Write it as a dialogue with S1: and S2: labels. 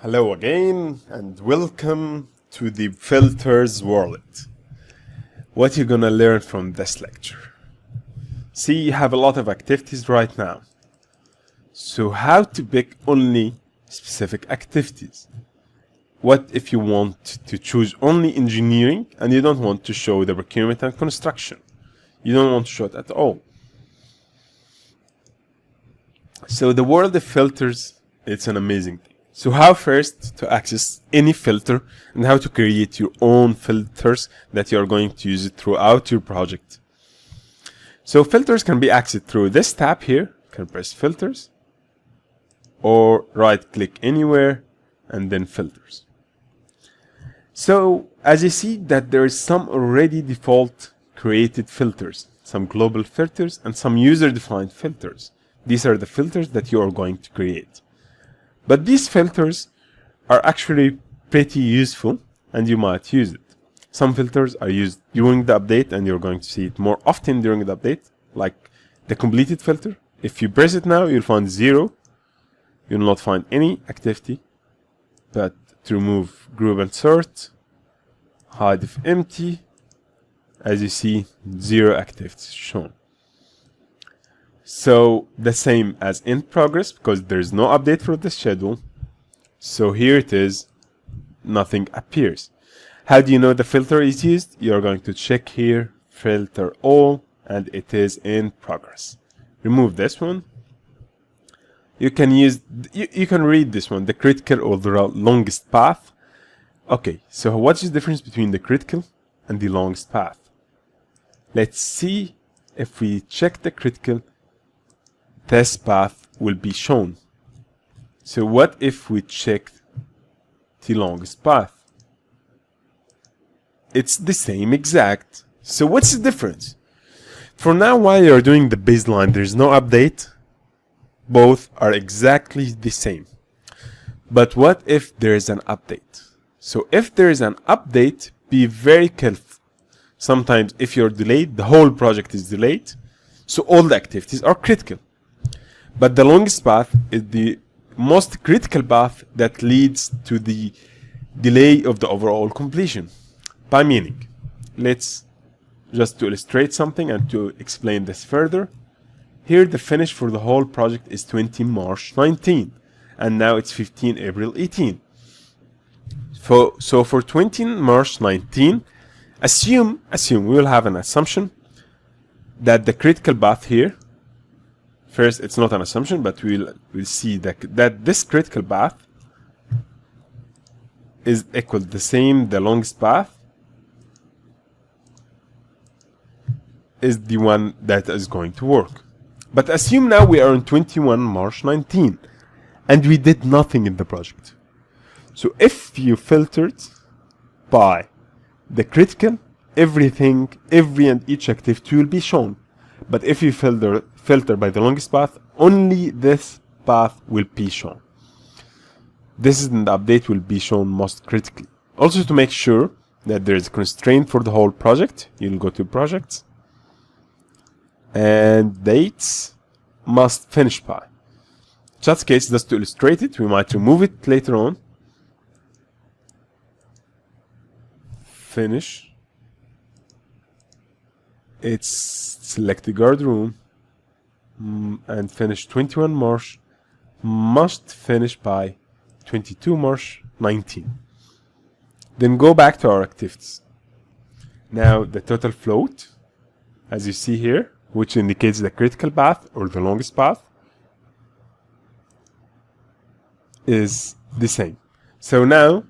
S1: Hello again and welcome to the filters world. What you're gonna learn from this lecture. See, you have a lot of activities right now. So how to pick only specific activities? What if you want to choose only engineering and you don't want to show the procurement and construction? You don't want to show it at all. So the world of filters, it's an amazing thing. So how first to access any filter and how to create your own filters that you're going to use it throughout your project. So filters can be accessed through this tab here. You can press filters or right click anywhere and then filters. So as you see that there is some already default created filters, some global filters and some user defined filters. These are the filters that you are going to create. But these filters are actually pretty useful and you might use it. Some filters are used during the update and you're going to see it more often during the update, like the completed filter. If you press it now, you'll find 0. You'll not find any activity. But to remove group and sort, hide if empty, as you see, 0 activities shown. So the same as in progress, because there's no update for the schedule. So here it is, nothing appears. How do you know the filter is used? You're going to check here, filter all, and it is in progress. Remove this one. You can use, you can read this one, the critical or the longest path. Okay, so what's the difference between the critical and the longest path? Let's see if we check the critical. This path will be shown. So what if we check the longest path? It's the same exact. So what's the difference? For now, while you're doing the baseline, there's no update. Both are exactly the same. But what if there is an update? So if there is an update, be very careful. Sometimes if you're delayed, the whole project is delayed. So all the activities are critical. But the longest path is the most critical path that leads to the delay of the overall completion. By meaning, let's just to illustrate something and to explain this further. Here the finish for the whole project is 20 March 19 and now it's 15 April 18. So for 20 March 19, assume we will have an assumption that the critical path here, first, it's not an assumption, but we'll see that this critical path is equal to the same, the longest path is the one that is going to work. But assume now we are on 21 March 19 and we did nothing in the project. So if you filtered by the critical, everything, every and each activity will be shown. But if you filter by the longest path, only this path will be shown. This is in the update will be shown most critically. Also to make sure that there is a constraint for the whole project, you'll go to projects and dates must finish by. Just case, just to illustrate it, we might remove it later on. Finish. It's select the guard room and finish 21 March must finish by 22 March 19. Then go back to our activities. Now the total float, as you see here, which indicates the critical path or the longest path, is the same. So now